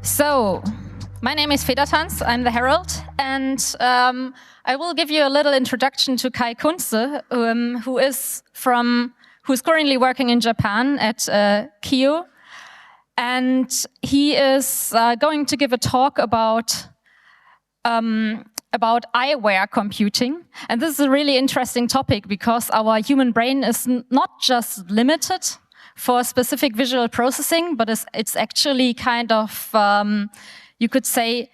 So, my name is Federtanz, I'm the Herald, and I will give you a little introduction to Kai Kunze, who's currently working in Japan at Kyoto, and he is going to give a talk about eyewear computing. And this is a really interesting topic because our human brain is not just limited for specific visual processing, but it's actually kind of, you could say,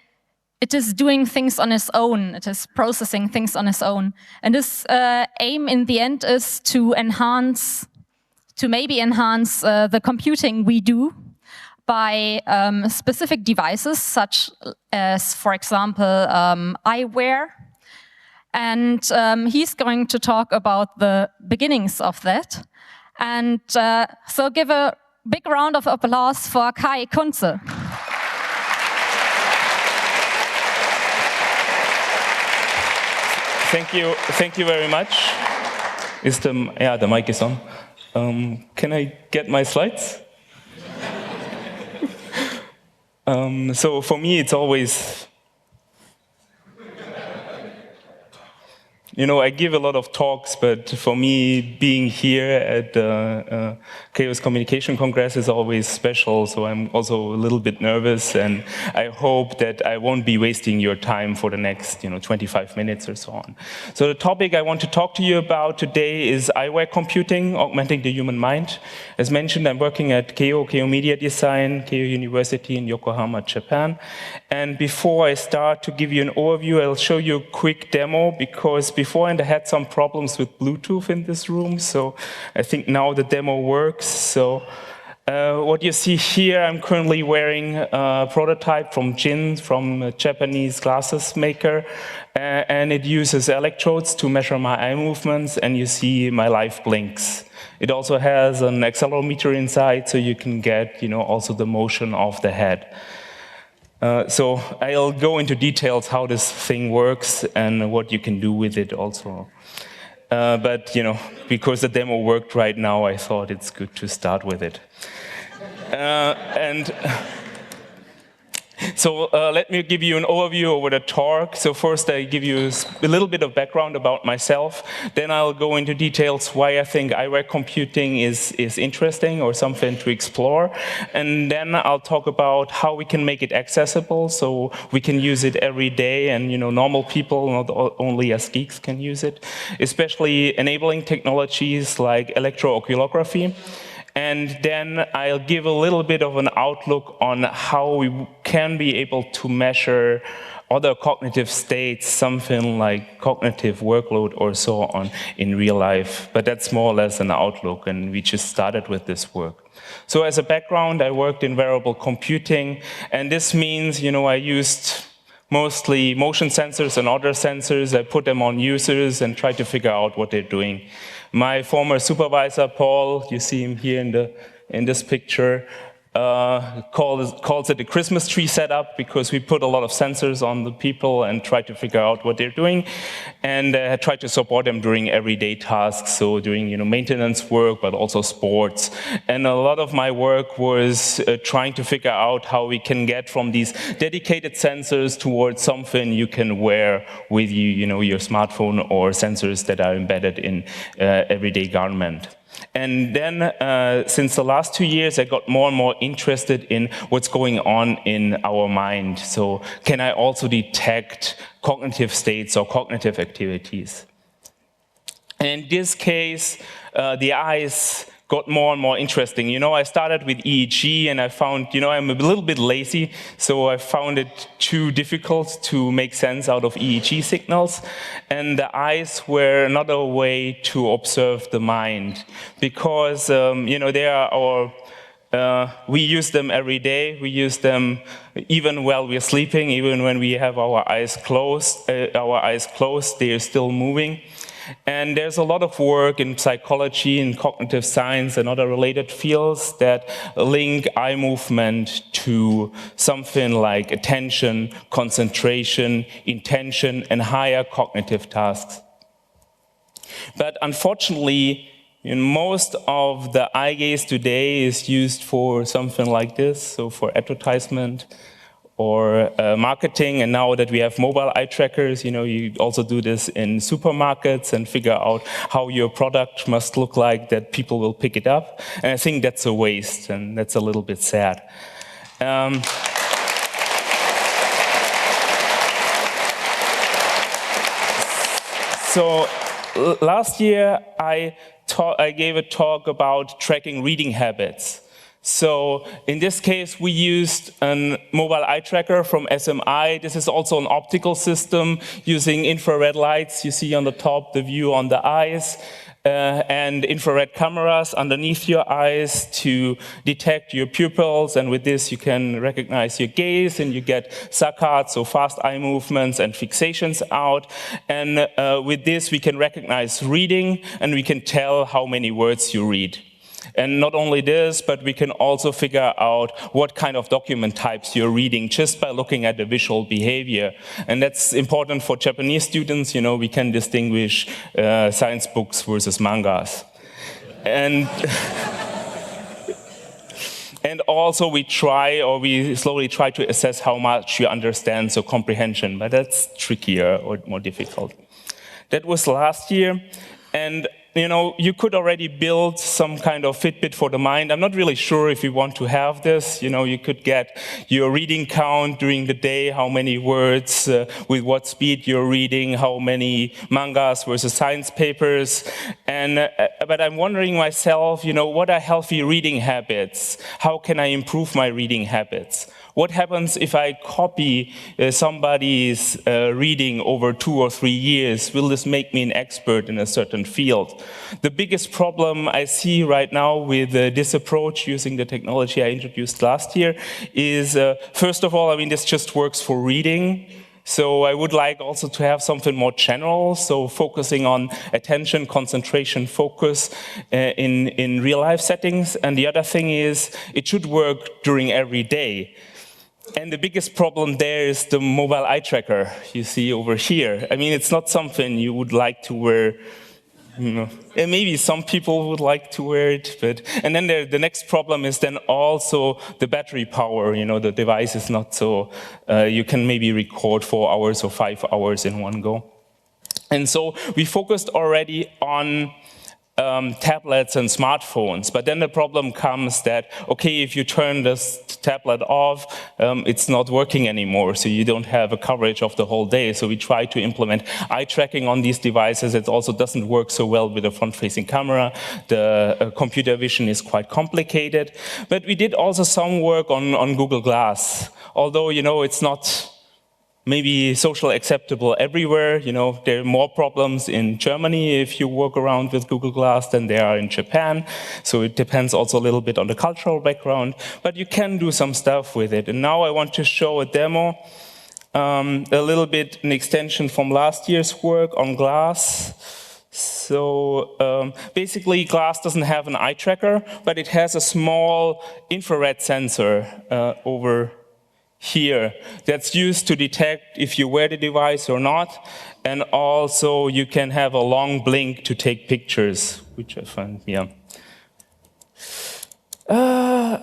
it is doing things on its own. It is processing things on its own. And this aim in the end is to maybe enhance the computing we do by specific devices, such as, for example, eyewear. And he's going to talk about the beginnings of that. And so give a big round of applause for Kai Kunze. Thank you very much. The mic is on. Can I get my slides? So for me, it's always, I give a lot of talks, but for me, being here at Chaos Communication Congress is always special, so I'm also a little bit nervous, and I hope that I won't be wasting your time for the next 25 minutes or so on. So the topic I want to talk to you about today is eyewear computing, augmenting the human mind. As mentioned, I'm working at Keio Media Design, Keio University in Yokohama, Japan. And before I start to give you an overview, I'll show you a quick demo, because beforehand I had some problems with Bluetooth in this room, so I think now the demo works. So what you see here, I'm currently wearing a prototype from JINS, from a Japanese glasses maker, and it uses electrodes to measure my eye movements, and you see my live blinks. It also has an accelerometer inside, so you can get also the motion of the head. So I'll go into details how this thing works and what you can do with it also. But because the demo worked right now, I thought it's good to start with it. So let me give you an overview over the talk. So first I give you a little bit of background about myself. Then I'll go into details why I think eyewear computing is interesting or something to explore. And then I'll talk about how we can make it accessible so we can use it every day, and normal people, not only us geeks, can use it. Especially enabling technologies like electrooculography. And then I'll give a little bit of an outlook on how we can be able to measure other cognitive states, something like cognitive workload or so on in real life. But that's more or less an outlook, and we just started with this work. So as a background, I worked in wearable computing, and this means, I used mostly motion sensors and other sensors. I put them on users and tried to figure out what they're doing. My former supervisor, Paul, you see him here in this picture, calls it a Christmas tree setup, because we put a lot of sensors on the people and try to figure out what they're doing, and try to support them during everyday tasks, so doing maintenance work, but also sports. And a lot of my work was trying to figure out how we can get from these dedicated sensors towards something you can wear with your smartphone, or sensors that are embedded in everyday garment. And then, since the last 2 years, I got more and more interested in what's going on in our mind. So, can I also detect cognitive states or cognitive activities? And in this case, the eyes got more and more interesting. I started with EEG, and I found, I'm a little bit lazy, so I found it too difficult to make sense out of EEG signals. And the eyes were another way to observe the mind, because, they are we use them every day. We use them even while we're sleeping, even when we have our eyes closed. They are still moving. And there's a lot of work in psychology and cognitive science and other related fields that link eye movement to something like attention, concentration, intention, and higher cognitive tasks. But unfortunately, most of the eye gaze today is used for something like this, so for advertisement, marketing, and now that we have mobile eye trackers, you also do this in supermarkets and figure out how your product must look like that people will pick it up. And I think that's a waste, and that's a little bit sad. So last year I gave a talk about tracking reading habits. So in this case, we used a mobile eye tracker from SMI. This is also an optical system using infrared lights. You see on the top the view on the eyes, and infrared cameras underneath your eyes to detect your pupils. And with this, you can recognize your gaze, and you get saccades, so fast eye movements and fixations out. And with this, we can recognize reading, and we can tell how many words you read. And not only this, but we can also figure out what kind of document types you're reading just by looking at the visual behavior. And that's important for Japanese students. We can distinguish science books versus mangas. And and also we slowly try to assess how much you understand, so comprehension, but that's trickier or more difficult. That was last year. And you could already build some kind of Fitbit for the mind. I'm not really sure if you want to have this. You could get your reading count during the day, how many words, with what speed you're reading, how many mangas versus science papers. But I'm wondering myself, what are healthy reading habits? How can I improve my reading habits? What happens if I copy somebody's reading over 2 or 3 years? Will this make me an expert in a certain field? The biggest problem I see right now with this approach using the technology I introduced last year is, first of all, this just works for reading. So I would like also to have something more general, so focusing on attention, concentration, focus in real-life settings. And the other thing is, it should work during every day. And the biggest problem there is the mobile eye tracker you see over here. It's not something you would like to wear. And maybe some people would like to wear it, and then the next problem is then also the battery power. The device is not so, you can maybe record 4 hours or 5 hours in one go. And so we focused already on tablets and smartphones, but then the problem comes that, okay, if you turn this tablet off, it's not working anymore, so you don't have a coverage of the whole day. So we try to implement eye tracking on these devices. It also doesn't work so well with a front-facing camera. The computer vision is quite complicated, but we did also some work on Google Glass, although, it's not maybe social acceptable everywhere. There are more problems in Germany if you walk around with Google Glass than there are in Japan. So it depends also a little bit on the cultural background, but you can do some stuff with it. And now I want to show a demo, a little bit an extension from last year's work on glass. So basically, glass doesn't have an eye tracker, but it has a small infrared sensor over here that's used to detect if you wear the device or not. And also you can have a long blink to take pictures, which I find,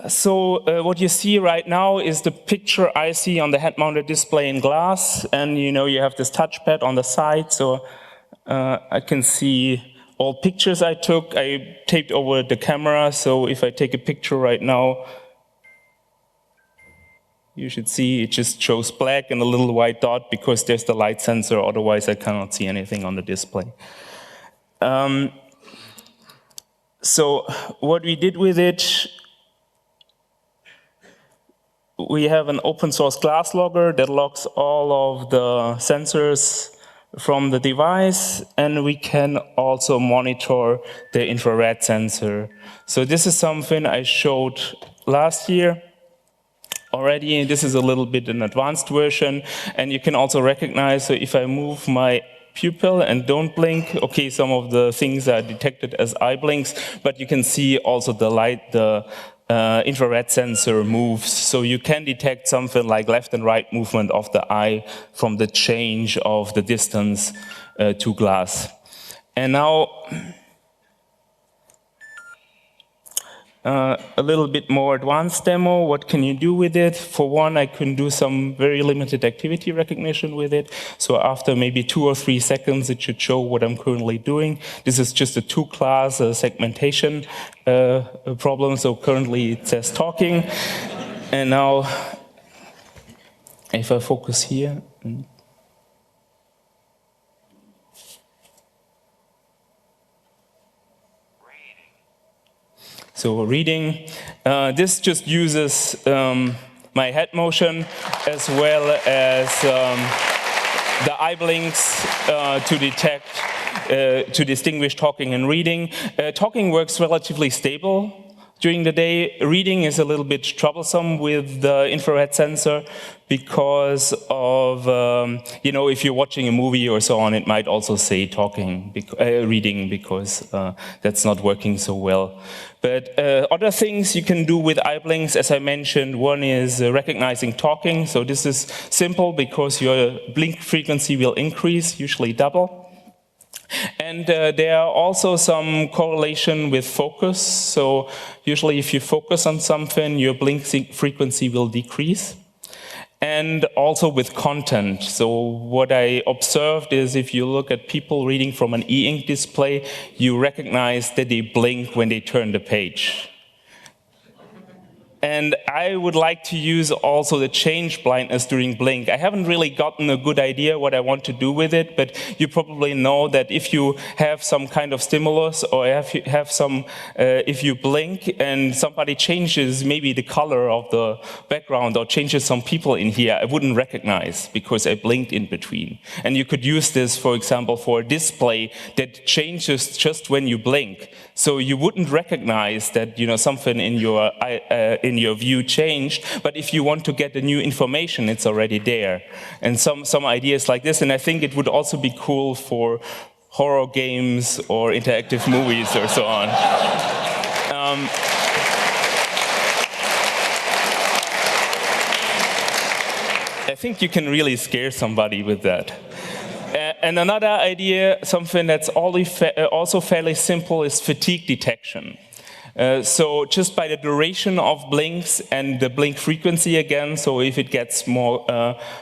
So what you see right now is the picture I see on the head-mounted display in glass, and you have this touchpad on the side, so I can see all pictures I took. I taped over the camera, so if I take a picture right now, you should see it just shows black and a little white dot because there's the light sensor, otherwise I cannot see anything on the display. So what we did with it, we have an open source glass logger that logs all of the sensors from the device, and we can also monitor the infrared sensor. So this is something I showed last year already. This is a little bit an advanced version, and you can also recognize, so if I move my pupil and don't blink, okay, some of the things are detected as eye blinks, but you can see also the light, the infrared sensor moves, so you can detect something like left and right movement of the eye from the change of the distance to glass. And now, A little bit more advanced demo. What can you do with it? For one, I can do some very limited activity recognition with it. So after maybe 2 or 3 seconds, it should show what I'm currently doing. This is just a 2-class segmentation problem. So currently it says talking. And now, if I focus here. So reading, this just uses my head motion as well as the eye blinks to detect, to distinguish talking and reading. Talking works relatively stable during the day. Reading is a little bit troublesome with the infrared sensor because of, if you're watching a movie or so on, it might also say talking, reading, because that's not working so well. But other things you can do with eye blinks, as I mentioned, one is recognizing talking. So this is simple because your blink frequency will increase, usually double. And there are also some correlation with focus. So usually if you focus on something, your blink frequency will decrease. And also with content. So what I observed is if you look at people reading from an e-ink display, you recognize that they blink when they turn the page. And I would like to use also the change blindness during blink. I haven't really gotten a good idea what I want to do with it, but you probably know that if you have some kind of stimulus or if you blink and somebody changes maybe the color of the background or changes some people in here, I wouldn't recognize because I blinked in between. And you could use this, for example, for a display that changes just when you blink. So you wouldn't recognize that something in your view changed, but if you want to get the new information, it's already there. And some ideas like this, and I think it would also be cool for horror games or interactive movies or so on. I think you can really scare somebody with that. And another idea, something that's also fairly simple, is fatigue detection. So just by the duration of blinks and the blink frequency again, so if it gets more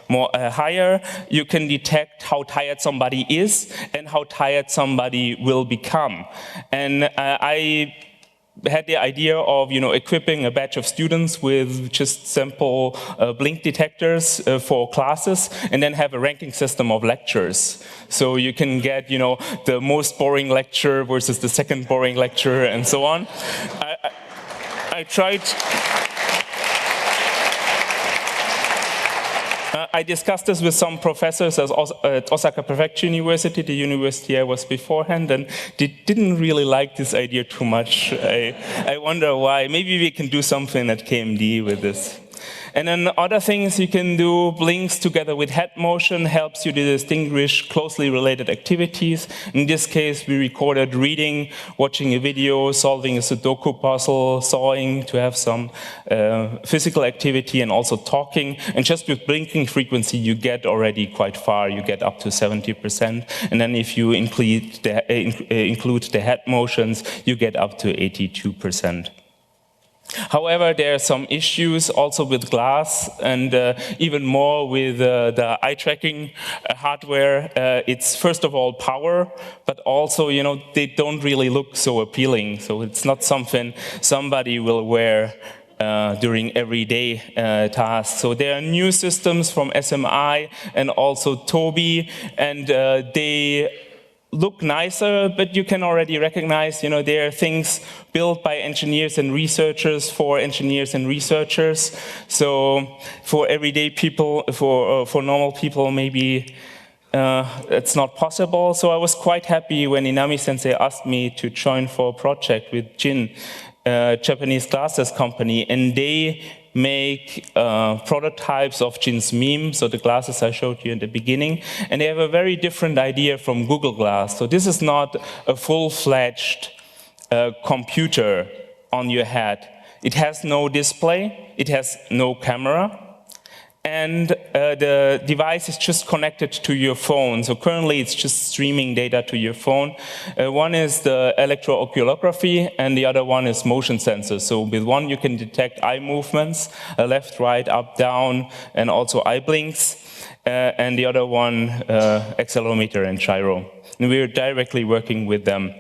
higher, you can detect how tired somebody is and how tired somebody will become. And I had the idea of equipping a batch of students with just simple blink detectors for classes, and then have a ranking system of lectures. So you can get the most boring lecture versus the second boring lecture and so on. I tried. I discussed this with some professors at Osaka Prefecture University, the university I was beforehand, and they didn't really like this idea too much. I wonder why. Maybe we can do something at KMD with this. And then other things you can do, blinks together with head motion helps you to distinguish closely related activities. In this case, we recorded reading, watching a video, solving a Sudoku puzzle, sawing to have some physical activity, and also talking. And just with blinking frequency, you get already quite far. You get up to 70%. And then if you include the head motions, you get up to 82%. However, there are some issues also with glass, and even more with the eye tracking hardware. It's first of all power, but also they don't really look so appealing. So it's not something somebody will wear during everyday tasks. So there are new systems from SMI and also Tobii, and they look nicer, but you can already recognize, there are things built by engineers and researchers for engineers and researchers. So for everyday people, for normal people, maybe it's not possible. So I was quite happy when Inami-sensei asked me to join for a project with JIN, Japanese glasses company, and they make prototypes of JINS MEME, so the glasses I showed you in the beginning, and they have a very different idea from Google Glass. So this is not a full-fledged computer on your head. It has no display, it has no camera, and the device is just connected to your phone. So currently it's just streaming data to your phone. One is the electrooculography, and the other one is motion sensors. So with one you can detect eye movements, left, right, up, down, and also eye blinks. And the other one, accelerometer and gyro. And we're directly working with them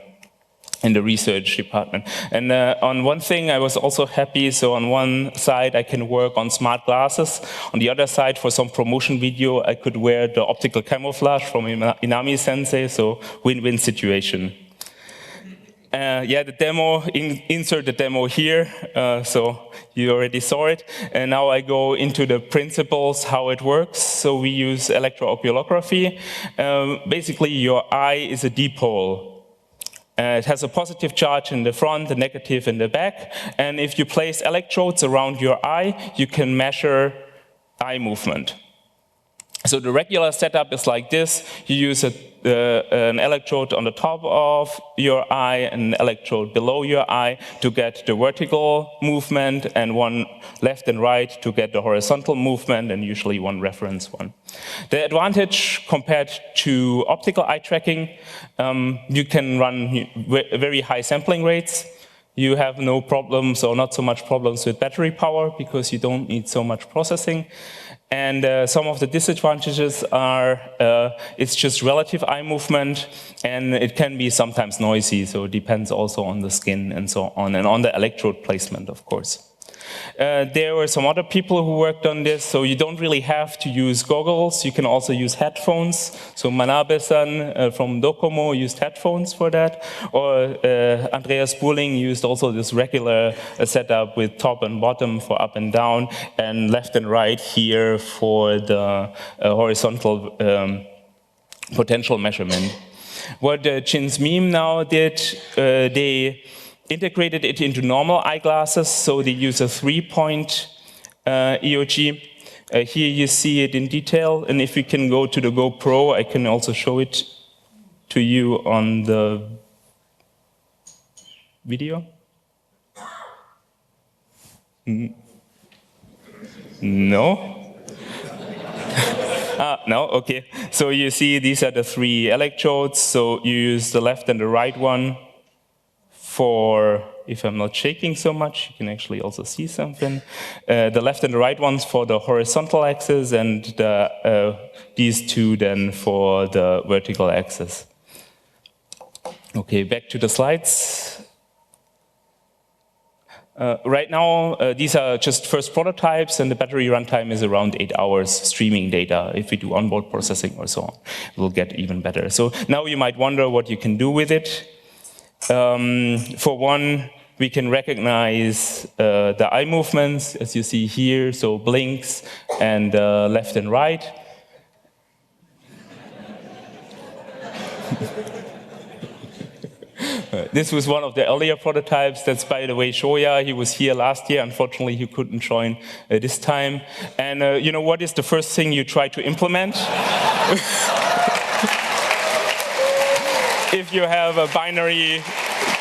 in the research department. And on one thing I was also happy, so on one side I can work on smart glasses, on the other side for some promotion video I could wear the optical camouflage from Inami Sensei, so win-win situation. Yeah, the demo, insert the demo here, so you already saw it. And now I go into the principles, how it works. So we use electrooculography. Basically your eye is a dipole. It has a positive charge in the front, a negative in the back. And if you place electrodes around your eye, you can measure eye movement. So the regular setup is like this. You use an electrode on the top of your eye and an electrode below your eye to get the vertical movement, and one left and right to get the horizontal movement, and usually one reference one. The advantage compared to optical eye tracking, you can run very high sampling rates. You have no problems or not so much problems with battery power because you don't need so much processing. And some of the disadvantages are it's just relative eye movement, and it can be sometimes noisy, so it depends also on the skin and so on, and on the electrode placement, of course. There were some other people who worked on this, so you don't really have to use goggles. You can also use headphones. So Manabe-san from Docomo used headphones for that. Or Andreas Burling used also this regular setup with top and bottom for up and down, and left and right here for the horizontal potential measurement. What JINS MEME now did, they integrated it into normal eyeglasses, so they use a 3-point EOG. Here you see it in detail, and if we can go to the GoPro, I can also show it to you on the video. No? No, okay. So you see these are the 3 electrodes, so you use the left and the right one. For, if I'm not shaking so much, you can actually also see something. The left and the right ones for the horizontal axis, and these 2 then for the vertical axis. Okay, back to the slides. Right now, these are just first prototypes, and the battery runtime is around 8 hours streaming data. If we do onboard processing or so on, it will get even better. So now you might wonder what you can do with it. For one, we can recognize the eye movements, as you see here, so blinks and left and right. This was one of the earlier prototypes. That's, by the way, Shoya. He was here last year. Unfortunately, he couldn't join this time. And you know, what is the first thing you try to implement? If you have a binary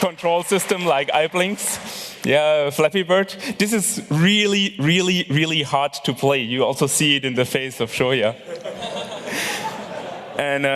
control system like iBlinks, yeah, Flappy Bird, this is really, really, really hard to play. You also see it in the face of Shoya. And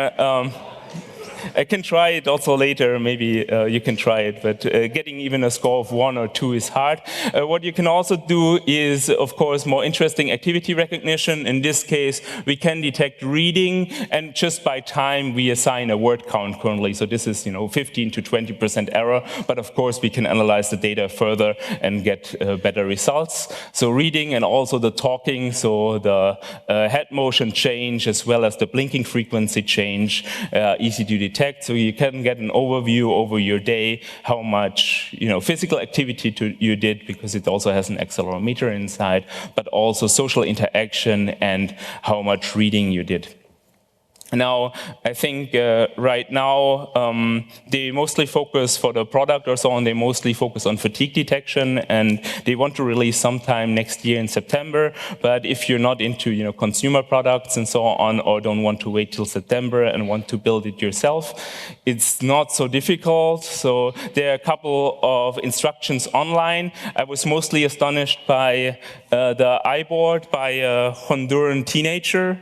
I can try it also later, maybe you can try it, but getting even a score of 1 or 2 is hard. What you can also do is, of course, more interesting activity recognition. In this case, we can detect reading, and just by time we assign a word count currently. So this is, 15 to 20% error, but of course we can analyze the data further and get better results. So reading and also the talking, so the head motion change as well as the blinking frequency change, easy to detect. So you can get an overview over your day, how much physical activity you did, because it also has an accelerometer inside, but also social interaction and how much reading you did. Now, I think right now, they mostly focus for the product or so on, they mostly focus on fatigue detection, and they want to release sometime next year in September. But if you're not into consumer products and so on, or don't want to wait till September and want to build it yourself, it's not so difficult. So there are a couple of instructions online. I was mostly astonished by the iBoard by a Honduran teenager.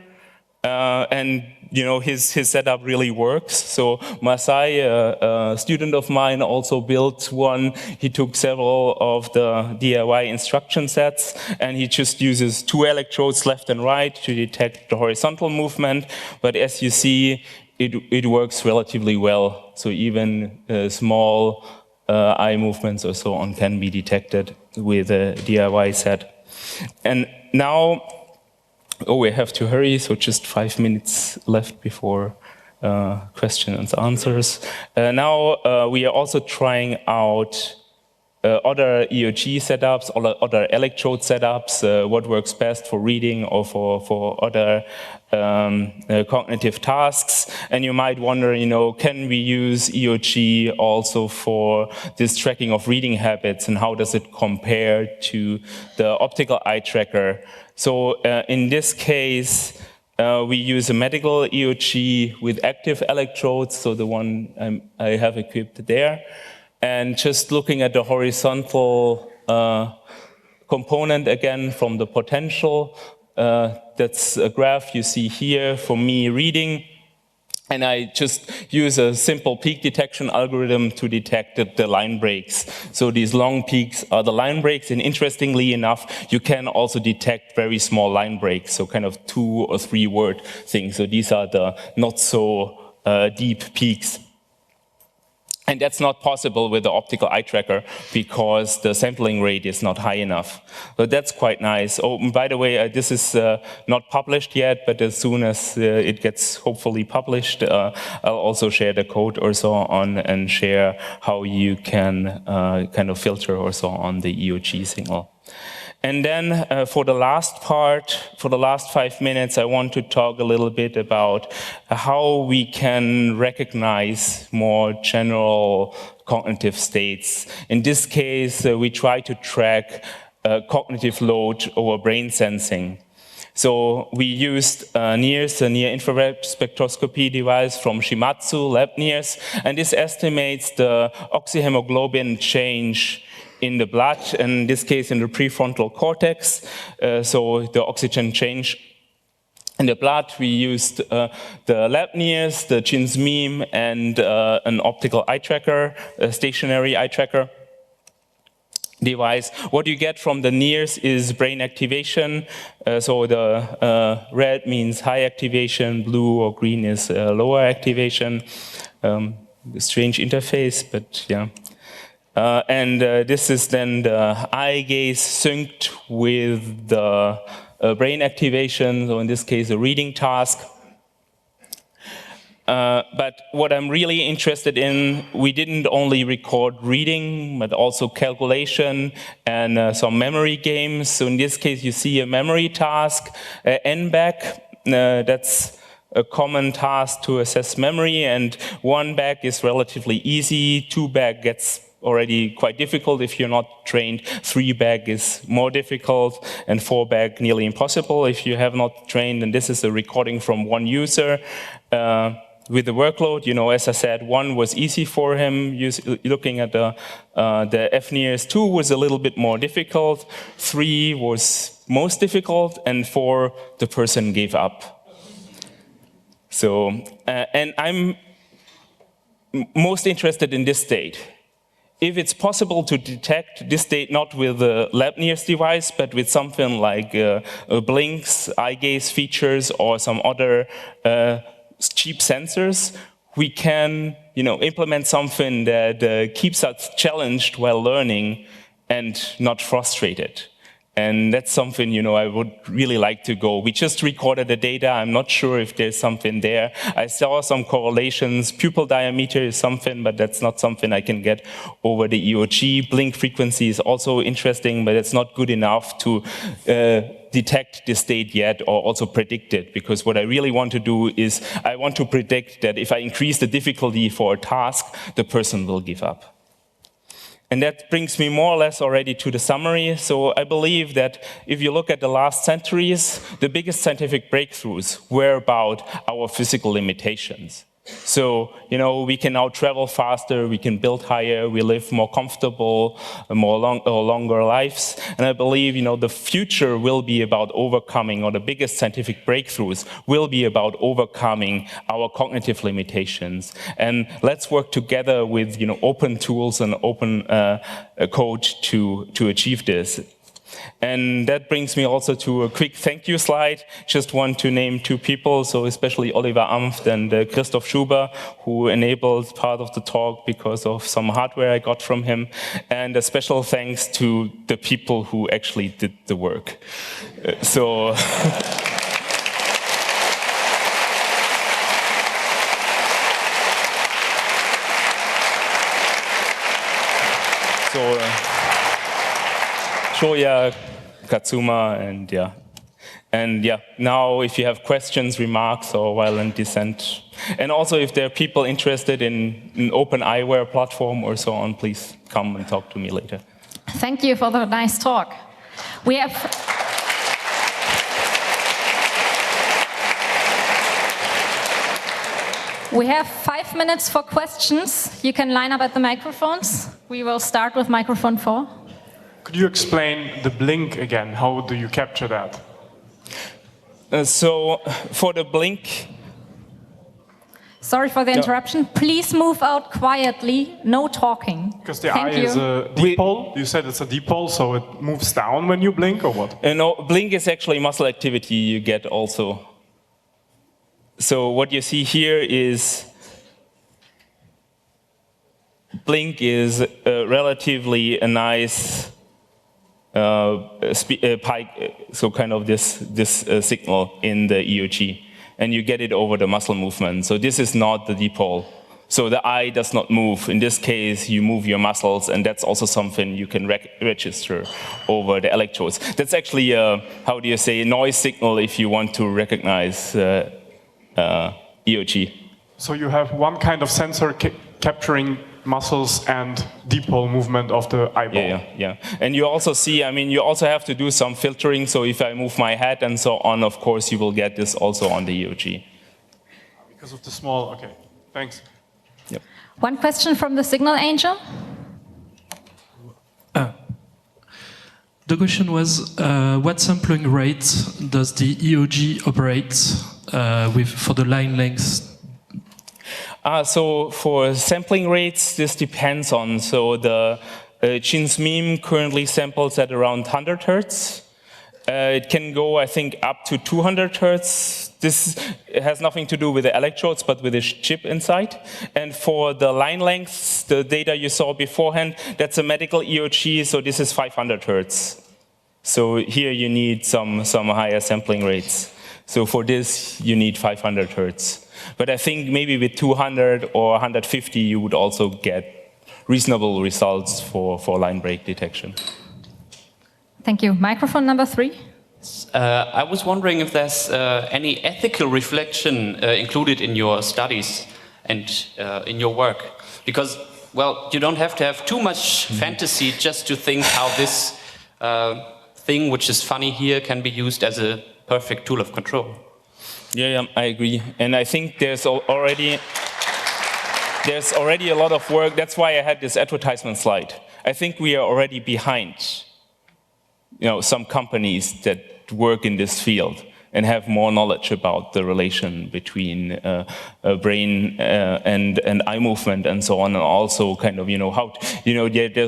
And his setup really works. So Masai, a student of mine, also built one. He took several of the DIY instruction sets, and he just uses 2 electrodes left and right to detect the horizontal movement. But as you see, it works relatively well. So even small eye movements or so on can be detected with a DIY set. And now, we have to hurry, so just 5 minutes left before questions and answers. Now we are also trying out other EOG setups, other electrode setups, what works best for reading or for other cognitive tasks. And you might wonder, can we use EOG also for this tracking of reading habits, and how does it compare to the optical eye tracker? So in this case, we use a medical EOG with active electrodes, so the one I have equipped there. And just looking at the horizontal component again from the potential, that's a graph you see here for me reading. And I just use a simple peak detection algorithm to detect the line breaks. So these long peaks are the line breaks, and interestingly enough, you can also detect very small line breaks, so kind of 2 or 3 word things. So these are the not so deep peaks. And that's not possible with the optical eye tracker because the sampling rate is not high enough. So that's quite nice. Oh, and by the way, this is not published yet, but as soon as it gets hopefully published, I'll also share the code or so on and share how you can kind of filter or so on the EOG signal. And then for the last part, for the last 5 minutes, I want to talk a little bit about how we can recognize more general cognitive states. In this case, we try to track cognitive load over brain sensing. So we used NIRS, a near-infrared spectroscopy device from Shimadzu, Lab NIRS, and this estimates the oxyhemoglobin change in the blood, in this case in the prefrontal cortex, so the oxygen change in the blood. We used the Lab NIRS, the JINS MEME, and an optical eye tracker, a stationary eye tracker device. What you get from the NIRS is brain activation. So the red means high activation, blue or green is lower activation. Strange interface, but yeah. And this is then the eye gaze synced with the brain activation, so in this case a reading task. But what I'm really interested in, we didn't only record reading, but also calculation and some memory games. So in this case you see a memory task, NBAC, that's a common task to assess memory, and 1 back is relatively easy, 2 back gets already quite difficult if you're not trained, 3 back is more difficult, and 4 back nearly impossible if you have not trained. And this is a recording from 1 user with the workload. As I said, 1 was easy for him. Looking at the FNIRS, 2 was a little bit more difficult, 3 was most difficult, and 4, the person gave up. So, and I'm most interested in this state. If it's possible to detect this state not with a Lab NIRS device, but with something like blinks, eye gaze features, or some other cheap sensors, we can implement something that keeps us challenged while learning and not frustrated. And that's something, I would really like to go. We just recorded the data. I'm not sure if there's something there. I saw some correlations. Pupil diameter is something, but that's not something I can get over the EOG. Blink frequency is also interesting, but it's not good enough to detect this state yet or also predict it, because what I really want to do is I want to predict that if I increase the difficulty for a task, the person will give up. And that brings me more or less already to the summary. So I believe that if you look at the last centuries, the biggest scientific breakthroughs were about our physical limitations. So, we can now travel faster, we can build higher, we live more comfortable, longer lives. And I believe, the future will be about overcoming, or the biggest scientific breakthroughs will be about overcoming our cognitive limitations. And let's work together with, open tools and open code to achieve this. And that brings me also to a quick thank you slide. Just want to name 2 people, so especially Oliver Amft and Christoph Schuber, who enabled part of the talk because of some hardware I got from him. And a special thanks to the people who actually did the work. So Shoya, Katsuma, and now if you have questions, remarks, or violent dissent, and also if there are people interested in an open eyewear platform or so on, please come and talk to me later. Thank you for the nice talk. We have We have 5 minutes for questions. You can line up at the microphones. We will start with microphone 4. Could you explain the blink again? How do you capture that? So for the blink... Sorry for the interruption. Please move out quietly. No talking. Because the eye is a dipole. You said it's a dipole, so it moves down when you blink, or what? No, blink is actually muscle activity you get also. So what you see here is blink is relatively a nice pike, so kind of this signal in the EEG, and you get it over the muscle movement. So this is not the dipole. So the eye does not move. In this case, you move your muscles, and that's also something you can register over the electrodes. That's actually a, how do you say, a noise signal if you want to recognize EEG. So you have one kind of sensor capturing muscles and dipole movement of the eyeball. Yeah. And you also see, I mean, you also have to do some filtering. So if I move my head and so on, of course, you will get this also on the EEG. Because of the small, okay, thanks. Yep. One question from the signal angel. The question was, what sampling rate does the EEG operate with for the line length? So for sampling rates, this depends on, so the JINS MEME currently samples at around 100 Hertz. It can go, I think, up to 200 Hertz. This has nothing to do with the electrodes, but with the chip inside. And for the line lengths, the data you saw beforehand, that's a medical EEG, so this is 500 Hertz. So here you need some higher sampling rates. So for this, you need 500 Hertz. But I think maybe with 200 or 150, you would also get reasonable results for line break detection. Thank you. Microphone number 3. I was wondering if there's any ethical reflection included in your studies and in your work. Because, well, you don't have to have too much fantasy just to think how this thing, which is funny here, can be used as a perfect tool of control. Yeah, I agree. And I think there's already a lot of work. That's why I had this advertisement slide. I think we are already behind, some companies that work in this field and have more knowledge about the relation between brain and eye movement and so on, and also kind of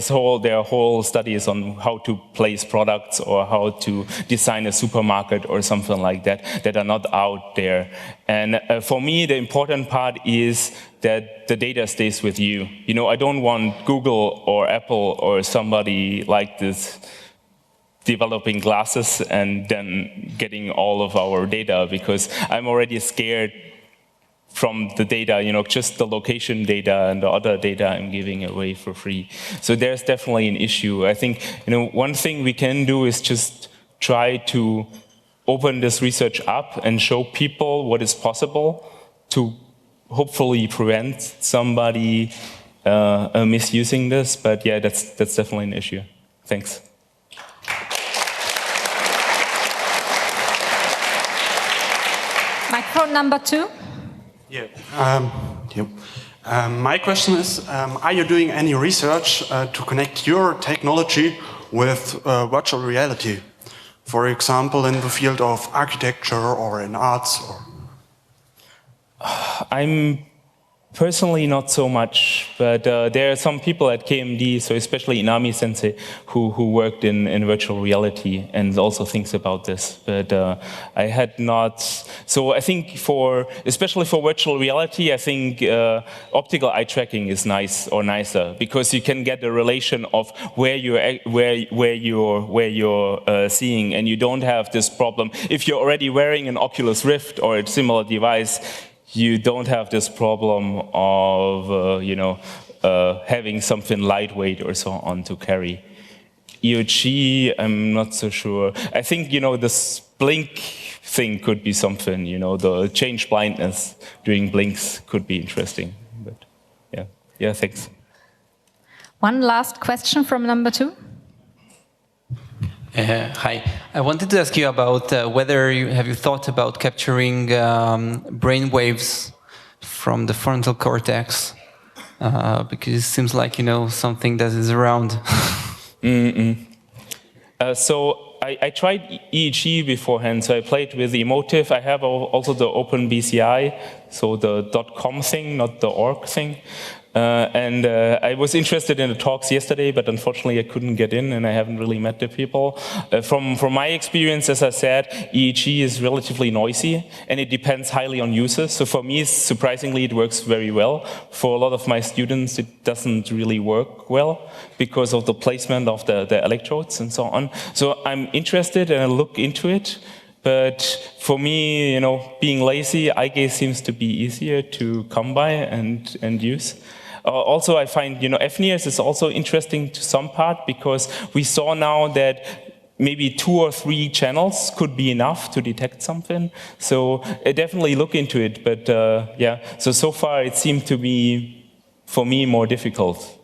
how there are whole studies on how to place products or how to design a supermarket or something like that are not out there. And for me, the important part is that the data stays with you. I don't want Google or Apple or somebody like this developing glasses and then getting all of our data, because I'm already scared from the data, just the location data and the other data I'm giving away for free. So there's definitely an issue. I think, one thing we can do is just try to open this research up and show people what is possible to hopefully prevent somebody misusing this. But yeah, that's definitely an issue. Thanks. Microphone number 2. Yeah. My question is, are you doing any research to connect your technology with virtual reality? For example, in the field of architecture or in arts? Or... I'm personally not so much, but there are some people at KMD, so especially Inami Sensei, who worked in virtual reality and also thinks about this. But I had not. So I think especially for virtual reality, I think optical eye tracking is nice or nicer because you can get a relation of where you're seeing, and you don't have this problem if you're already wearing an Oculus Rift or a similar device. You don't have this problem of having something lightweight or so on to carry. EOG, I'm not so sure. I think this blink thing could be something. The change blindness during blinks could be interesting. But yeah, thanks. One last question from number 2. Hi. I wanted to ask you about whether have you thought about capturing brain waves from the frontal cortex, because it seems like something that is around. So I tried EEG beforehand. So I played with Emotive. I have also the OpenBCI, so the .com thing, not the org thing. And I was interested in the talks yesterday, but unfortunately I couldn't get in, and I haven't really met the people. From my experience, as I said, EEG is relatively noisy, and it depends highly on users. So for me, surprisingly, it works very well. For a lot of my students, it doesn't really work well because of the placement of the electrodes and so on. So I'm interested, and I look into it. But for me, being lazy, eye gaze seems to be easier to come by and use. Also, I find, FNIRS is also interesting to some part because we saw now that maybe 2 or 3 channels could be enough to detect something. So I definitely look into it. But yeah, so far it seemed to be, for me, more difficult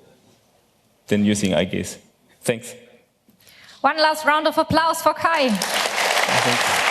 than using eye gaze. Thanks. One last round of applause for Kai. Thanks.